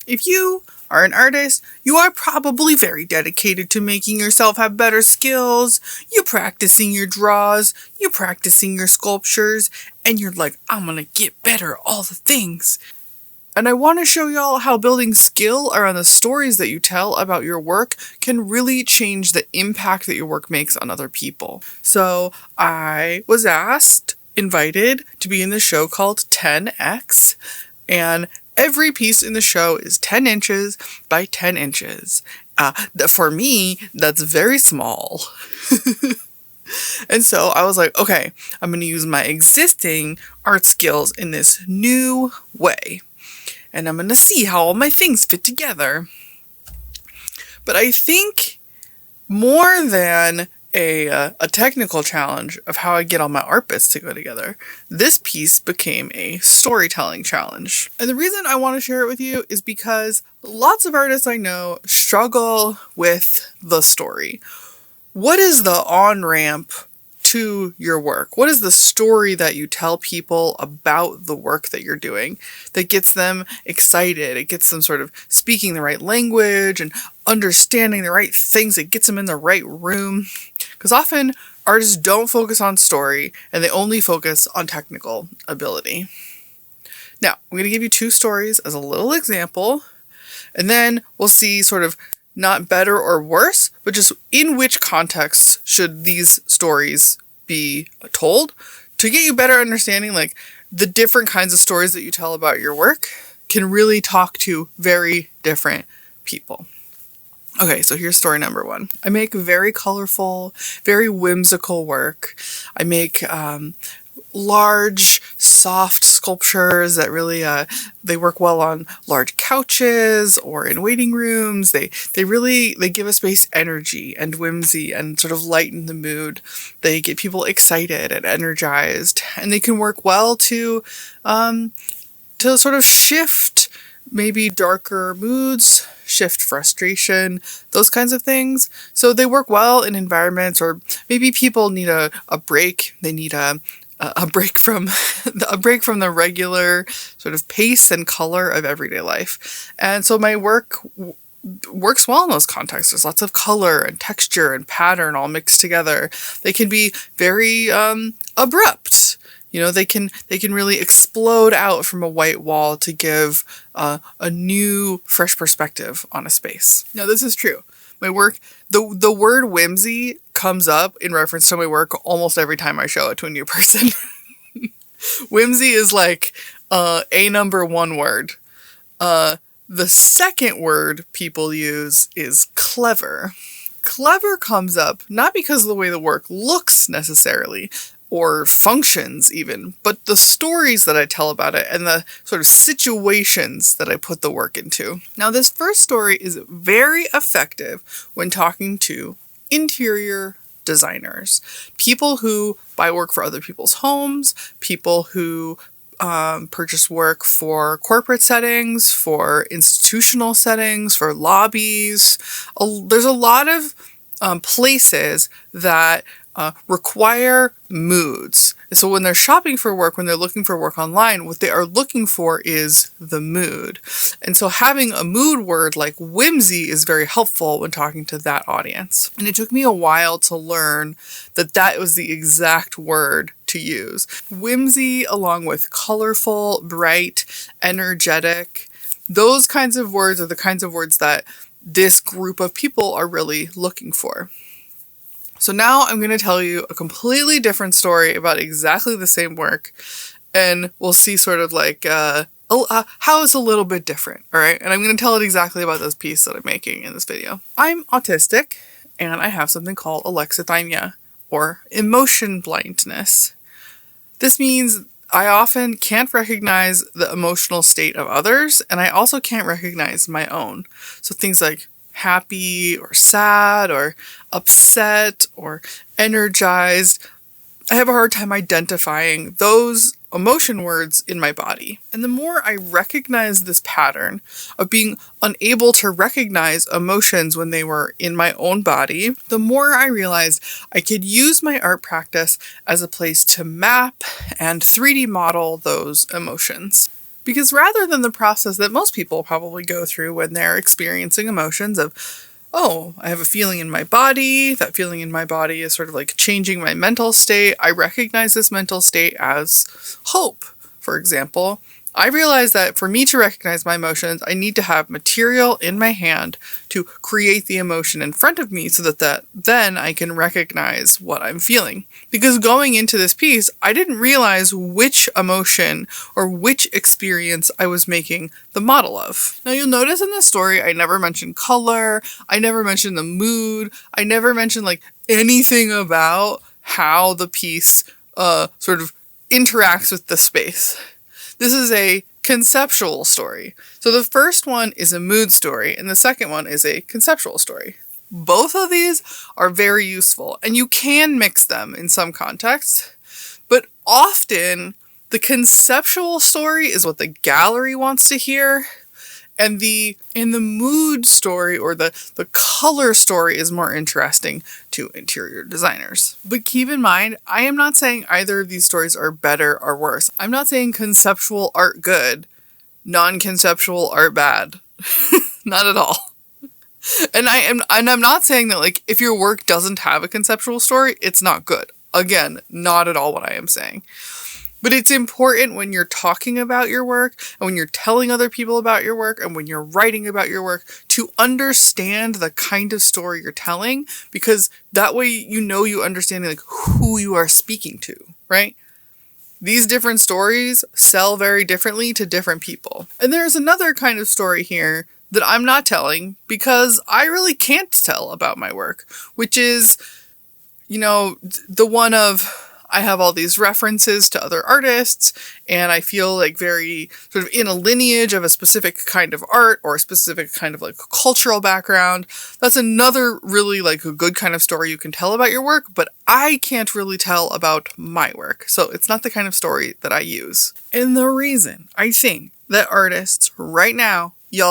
If you are an artist, you are probably very dedicated to making yourself have better skills. You're practicing your draws, you're practicing your sculptures, and you're like, I'm gonna get better at all the things. And I want to show y'all how building skill around the stories that you tell about your work can really change the impact that your work makes on other people. So I was invited to be in the show called 10X, and every piece in the show is 10 inches by 10 inches. For me, that's very small. And so I was like, okay, I'm going to use my existing art skills in this new way. And I'm going to see how all my things fit together. But I think more than a technical challenge of how I get all my art bits to go together, this piece became a storytelling challenge. And the reason I want to share it with you is because lots of artists I know struggle with the story. What is the on-ramp to your work? What is the story that you tell people about the work that you're doing that gets them excited? It gets them sort of speaking the right language and understanding the right things. It gets them in the right room. Because often artists don't focus on story and they only focus on technical ability. Now, I'm going to give you two stories as a little example, and then we'll see sort of not better or worse, but just in which context should these stories be told to get you better understanding, like the different kinds of stories that you tell about your work can really talk to very different people. Okay, so here's story number one. I make very colorful, very whimsical work. I make large, soft sculptures that really, they work well on large couches or in waiting rooms. They give a space energy and whimsy and sort of lighten the mood. They get people excited and energized, and they can work well to sort of shift maybe darker moods, shift frustration, those kinds of things. So they work well in environments, or maybe people need a break. They need a break from the regular sort of pace and color of everyday life. And so my work works well in those contexts. There's lots of color and texture and pattern all mixed together. They can be very abrupt. You know, they can really explode out from a white wall to give a new, fresh perspective on a space. Now, this is true. My work, the word whimsy comes up in reference to my work almost every time I show it to a new person. Whimsy is like a number one word. The second word people use is clever. Clever comes up not because of the way the work looks necessarily, or functions even, but the stories that I tell about it and the sort of situations that I put the work into. Now, this first story is very effective when talking to interior designers, people who buy work for other people's homes, people who purchase work for corporate settings, for institutional settings, for lobbies. There's a lot of places that require moods. And so when they're shopping for work, when they're looking for work online, what they are looking for is the mood. And so having a mood word like whimsy is very helpful when talking to that audience. And it took me a while to learn that that was the exact word to use. Whimsy, along with colorful, bright, energetic, those kinds of words are the kinds of words that this group of people are really looking for. So now I'm going to tell you a completely different story about exactly the same work, and we'll see sort of like how it's a little bit different, all right? And I'm going to tell it exactly about this piece that I'm making in this video. I'm autistic, and I have something called alexithymia, or emotion blindness. This means I often can't recognize the emotional state of others, and I also can't recognize my own. So things like happy or sad or upset or energized, I have a hard time identifying those emotion words in my body. And the more I recognize this pattern of being unable to recognize emotions when they were in my own body, the more I realized I could use my art practice as a place to map and 3D model those emotions. Because rather than the process that most people probably go through when they're experiencing emotions of, oh, I have a feeling in my body, that feeling in my body is sort of like changing my mental state. I recognize this mental state as hope, for example. I realize that for me to recognize my emotions, I need to have material in my hand to create the emotion in front of me so that then I can recognize what I'm feeling. Because going into this piece, I didn't realize which emotion or which experience I was making the model of. Now you'll notice in this story, I never mentioned color, I never mentioned the mood, I never mentioned like anything about how the piece sort of interacts with the space. This is a conceptual story. So the first one is a mood story, and the second one is a conceptual story. Both of these are very useful, and you can mix them in some contexts, but often the conceptual story is what the gallery wants to hear, and the mood story or the color story is more interesting to interior designers. But keep in mind, I am not saying either of these stories are better or worse. I'm not saying conceptual art good, non-conceptual art bad. Not at all. And I'm not saying that like if your work doesn't have a conceptual story, it's not good. Again, not at all what I am saying. But it's important when you're talking about your work and when you're telling other people about your work and when you're writing about your work to understand the kind of story you're telling, because that way you understand like who you are speaking to, right? These different stories sell very differently to different people. And there's another kind of story here that I'm not telling because I really can't tell about my work, which is, the one of I have all these references to other artists and I feel like very sort of in a lineage of a specific kind of art or a specific kind of like cultural background. That's another really like a good kind of story you can tell about your work, but I can't really tell about my work. So it's not the kind of story that I use. And the reason I think that artists right now, we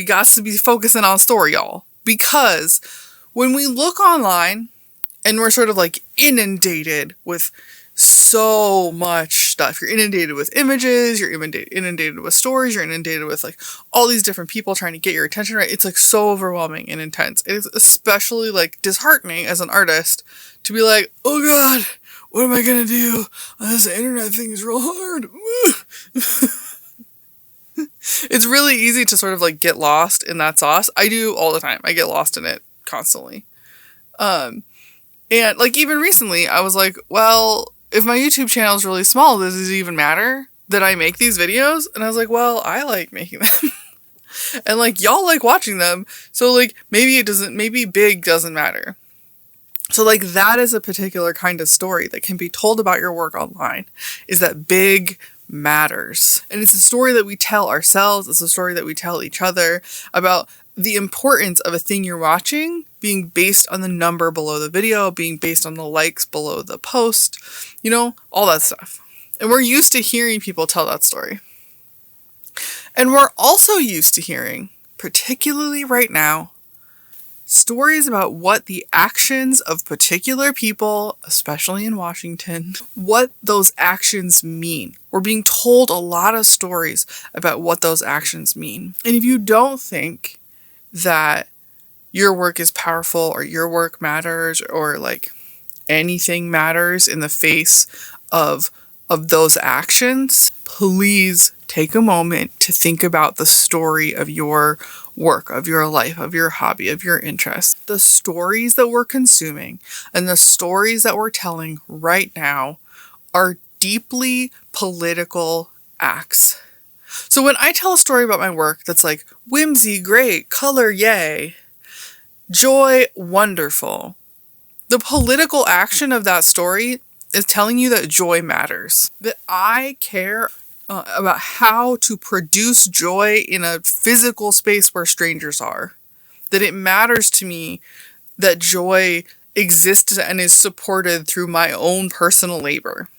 got to be focusing on story, y'all, because when we look online, and we're sort of like inundated with so much stuff. You're inundated with images, you're inundated with stories, you're inundated with like all these different people trying to get your attention right. It's like so overwhelming and intense. It is especially like disheartening as an artist to be like, oh God, what am I going to do? This internet thing is real hard. It's really easy to sort of like get lost in that sauce. I do all the time. I get lost in it constantly. And like even recently, I was like, well, if my YouTube channel is really small, does it even matter that I make these videos? And I was like, well, I like making them. And like y'all like watching them. So like maybe big doesn't matter. So like that is a particular kind of story that can be told about your work online, is that big matters. And it's a story that we tell ourselves. It's a story that we tell each other about the importance of a thing you're watching being based on the number below the video, being based on the likes below the post, all that stuff. And we're used to hearing people tell that story. And we're also used to hearing, particularly right now, stories about what the actions of particular people, especially in Washington, what those actions mean. We're being told a lot of stories about what those actions mean. And if you don't think that your work is powerful or your work matters or like anything matters in the face of those actions, please take a moment to think about the story of your work, of your life, of your hobby, of your interests. The stories that we're consuming and the stories that we're telling right now are deeply political acts. So when I tell a story about my work that's like whimsy, great, color, yay, joy, wonderful, the political action of that story is telling you that joy matters. That I care about how to produce joy in a physical space where strangers are. That it matters to me that joy exists and is supported through my own personal labor.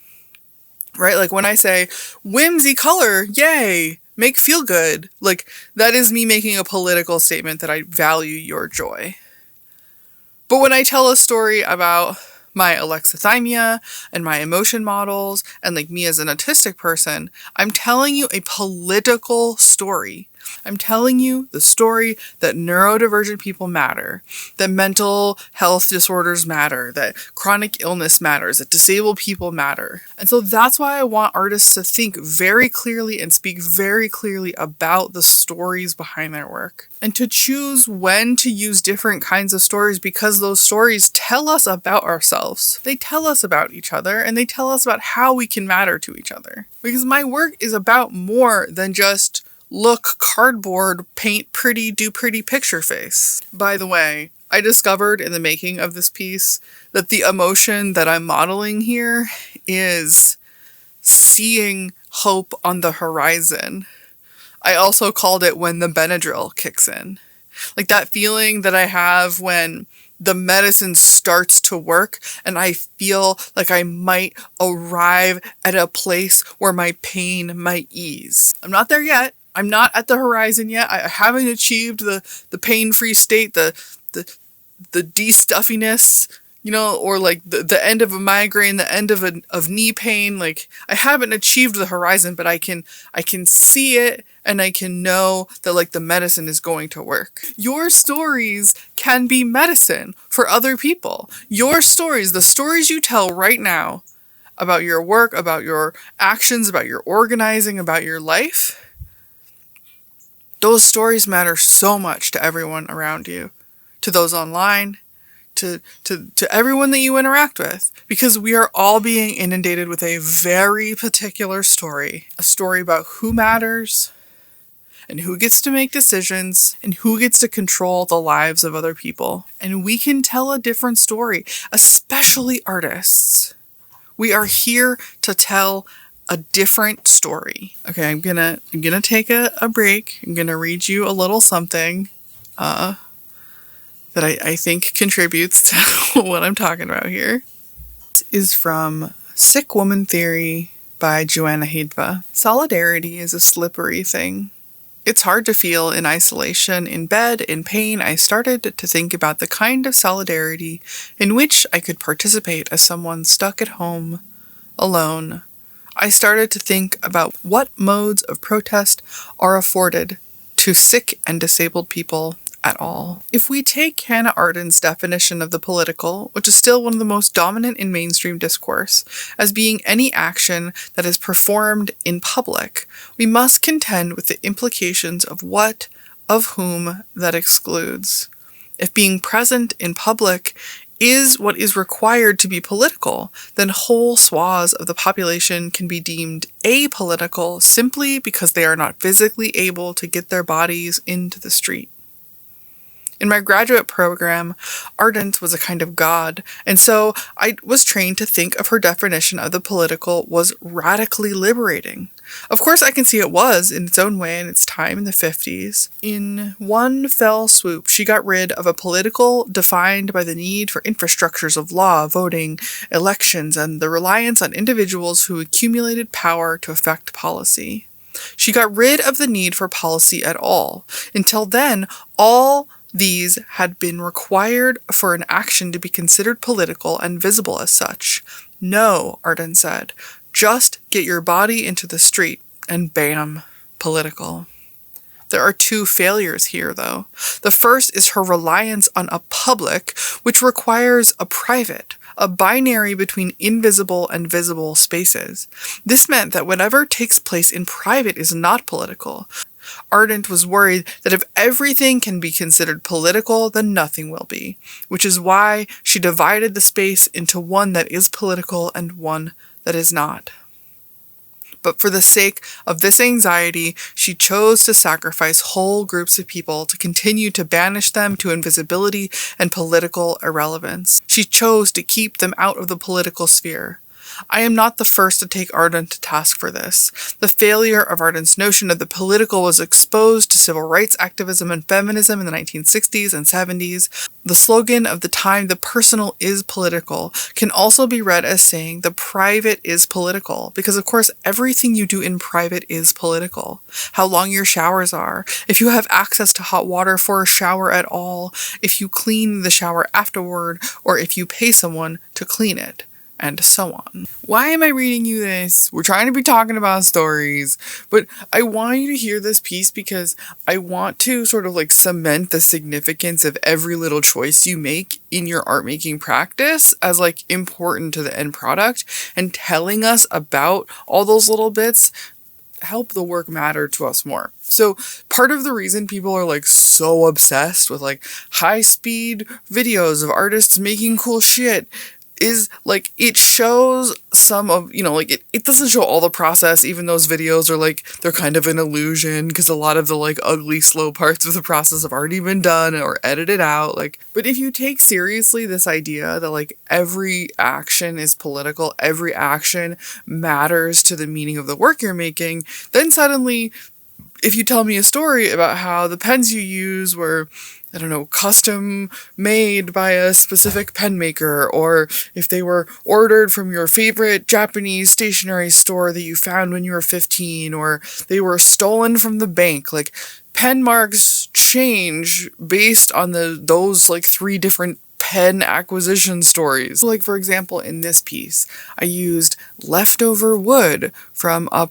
Right? Like when I say, whimsy, color, yay, make feel good. Like that is me making a political statement that I value your joy. But when I tell a story about my alexithymia and my emotion models and like me as an autistic person, I'm telling you a political story. I'm telling you the story that neurodivergent people matter, that mental health disorders matter, that chronic illness matters, that disabled people matter. And so that's why I want artists to think very clearly and speak very clearly about the stories behind their work. And to choose when to use different kinds of stories, because those stories tell us about ourselves. They tell us about each other, and they tell us about how we can matter to each other. Because my work is about more than just look, cardboard, paint pretty, do pretty picture face. By the way, I discovered in the making of this piece that the emotion that I'm modeling here is seeing hope on the horizon. I also called it when the Benadryl kicks in. Like that feeling that I have when the medicine starts to work and I feel like I might arrive at a place where my pain might ease. I'm not there yet. I'm not at the horizon yet. I haven't achieved the pain-free state, the de-stuffiness, or like the end of a migraine, the end of knee pain. Like I haven't achieved the horizon, but I can see it and I can know that like the medicine is going to work. Your stories can be medicine for other people. Your stories, the stories you tell right now about your work, about your actions, about your organizing, about your life, those stories matter so much to everyone around you, to those online, to everyone that you interact with, because we are all being inundated with a very particular story, a story about who matters and who gets to make decisions and who gets to control the lives of other people. And we can tell a different story, especially artists. We are here to tell a different story. Okay, I'm gonna take a break. I'm gonna read you a little something that I think contributes to what I'm talking about here. This is from Sick Woman Theory by Joanna Hedva. Solidarity is a slippery thing. It's hard to feel in isolation, in bed, in pain. I started to think about the kind of solidarity in which I could participate as someone stuck at home, alone. I started to think about what modes of protest are afforded to sick and disabled people at all. If we take Hannah Arden's definition of the political, which is still one of the most dominant in mainstream discourse, as being any action that is performed in public, we must contend with the implications of what, of whom, that excludes. If being present in public is what is required to be political, then whole swaths of the population can be deemed apolitical simply because they are not physically able to get their bodies into the street. In my graduate program, Ardent was a kind of god, and so I was trained to think of her definition of the political was radically liberating. Of course, I can see it was in its own way in its time in the 50s. In one fell swoop, she got rid of a political defined by the need for infrastructures of law, voting, elections, and the reliance on individuals who accumulated power to affect policy. She got rid of the need for policy at all. Until then, all these had been required for an action to be considered political and visible as such. No, Arden said, just get your body into the street and bam, political. There are two failures here, though. The first is her reliance on a public, which requires a private, a binary between invisible and visible spaces. This meant that whatever takes place in private is not political. Ardent was worried that if everything can be considered political, then nothing will be, which is why she divided the space into one that is political and one that is not. But for the sake of this anxiety, she chose to sacrifice whole groups of people to continue to banish them to invisibility and political irrelevance. She chose to keep them out of the political sphere. I am not the first to take Arden to task for this. The failure of Arden's notion of the political was exposed to civil rights activism and feminism in the 1960s and 70s. The slogan of the time, "The personal is political," can also be read as saying the private is political, because of course everything you do in private is political. How long your showers are, if you have access to hot water for a shower at all, if you clean the shower afterward, or if you pay someone to clean it, and so on. Why am I reading you this? We're trying to be talking about stories, but I want you to hear this piece because I want to sort of like cement the significance of every little choice you make in your art making practice as like important to the end product, and telling us about all those little bits help the work matter to us more. So part of the reason people are like so obsessed with like high speed videos of artists making cool shit is like it shows some of, like it doesn't show all the process. Even those videos are like, they're kind of an illusion because a lot of the like ugly slow parts of the process have already been done or edited out. Like, but if you take seriously this idea that like every action is political, every action matters to the meaning of the work you're making, then suddenly if you tell me a story about how the pens you use were, I don't know, custom made by a specific pen maker, or if they were ordered from your favorite Japanese stationery store that you found when you were 15, or they were stolen from the bank, like pen marks change based on those like 3 different pen acquisition stories. Like for example, in this piece, I used leftover wood from a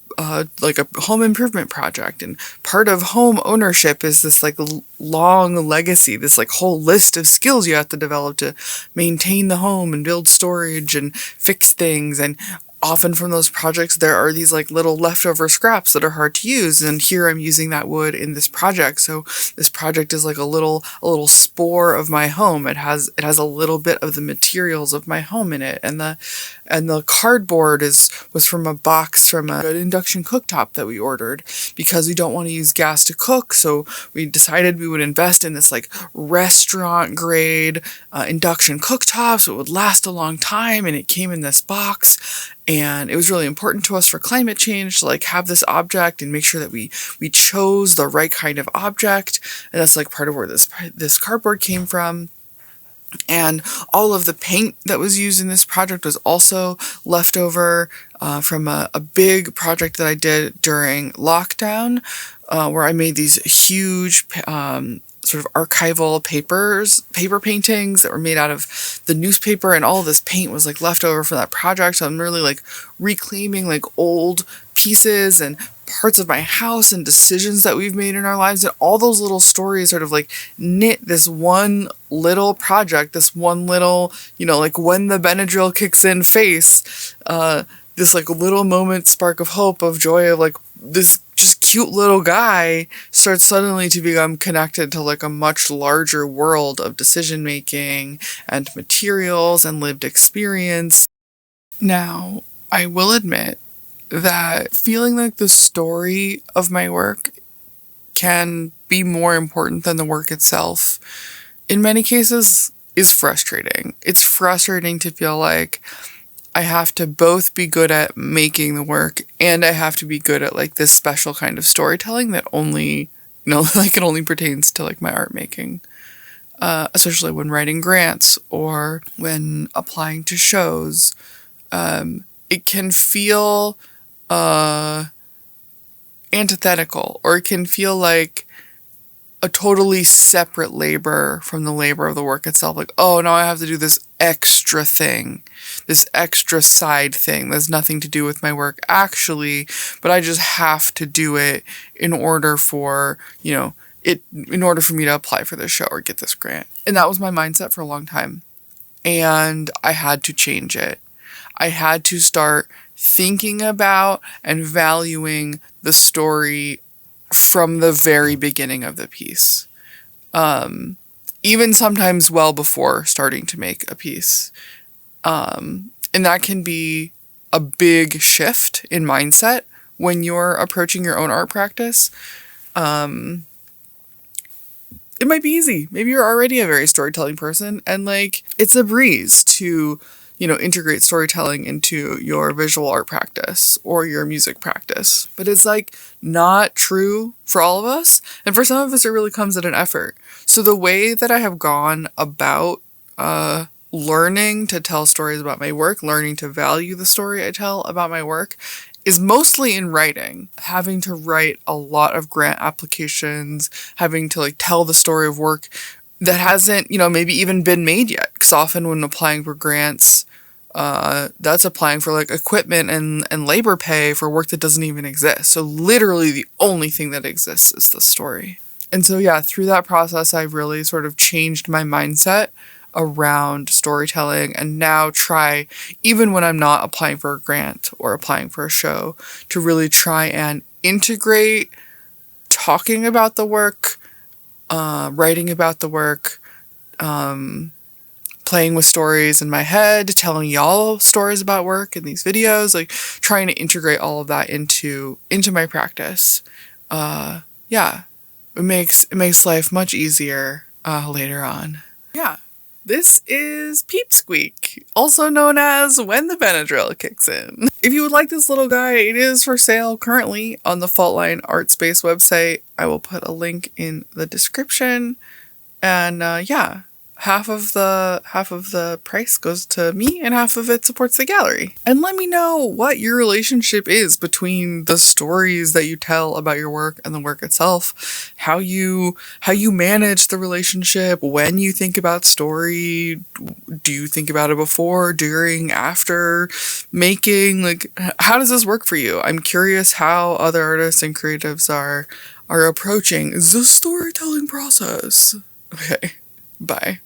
home improvement project, and part of home ownership is this like long legacy, this like whole list of skills you have to develop to maintain the home and build storage and fix things. And often from those projects, there are these like little leftover scraps that are hard to use. And here I'm using that wood in this project. So this project is like a little spore of my home. It has a little bit of the materials of my home in it. And the cardboard was from a box from an induction cooktop that we ordered because we don't want to use gas to cook. So we decided we would invest in this like restaurant grade induction cooktop so it would last a long time. And it came in this box. And it was really important to us for climate change to like have this object and make sure that we chose the right kind of object. And that's like part of where this cardboard came from. And all of the paint that was used in this project was also left over from a big project that I did during lockdown, where I made these huge sort of archival paper paintings that were made out of the newspaper, and all of this paint was like left over from that project. So I'm really like reclaiming like old pieces and parts of my house and decisions that we've made in our lives, and all those little stories sort of like knit this one little project, this one little, like when the Benadryl kicks in face, this like little moment, spark of hope, of joy, of like this just cute little guy starts suddenly to become connected to like a much larger world of decision making and materials and lived experience. Now, I will admit that feeling like the story of my work can be more important than the work itself in many cases is frustrating. It's frustrating to feel like I have to both be good at making the work and I have to be good at like this special kind of storytelling that only, like it only pertains to like my art making. Especially when writing grants or when applying to shows. It can feel antithetical, or it can feel like a totally separate labor from the labor of the work itself. Like, oh, now I have to do this extra thing, this extra side thing that's nothing to do with my work actually, but I just have to do it in order for, in order for me to apply for this show or get this grant. And that was my mindset for a long time. And I had to change it. I had to start thinking about and valuing the story from the very beginning of the piece. Even sometimes well before starting to make a piece. And that can be a big shift in mindset when you're approaching your own art practice. It might be easy. Maybe you're already a very storytelling person and like it's a breeze to integrate storytelling into your visual art practice or your music practice. But it's like not true for all of us. And for some of us, it really comes at an effort. So the way that I have gone about learning to tell stories about my work, learning to value the story I tell about my work, is mostly in writing. Having to write a lot of grant applications, having to tell the story of work that hasn't, maybe even been made yet. Because often when applying for grants, that's applying for equipment and labor pay for work that doesn't even exist. So literally the only thing that exists is the story. And so yeah, through that process, I've really sort of changed my mindset around storytelling, and now try, even when I'm not applying for a grant or applying for a show, to really try and integrate talking about the work, writing about the work, playing with stories in my head, telling y'all stories about work in these videos, trying to integrate all of that into my practice. Yeah, it makes life much easier later on. Yeah. This is Peep Squeak, also known as When the Benadryl Kicks In. If you would like this little guy, it is for sale currently on the Fault Line Art Space website. I will put a link in the description. And yeah, half of the price goes to me and half of it supports the gallery. And let me know what your relationship is between the stories that you tell about your work and the work itself. How you manage the relationship when you think about story. Do you think about it before, during, after making? How does this work for you? I'm curious how other artists and creatives are approaching the storytelling process. Okay, bye.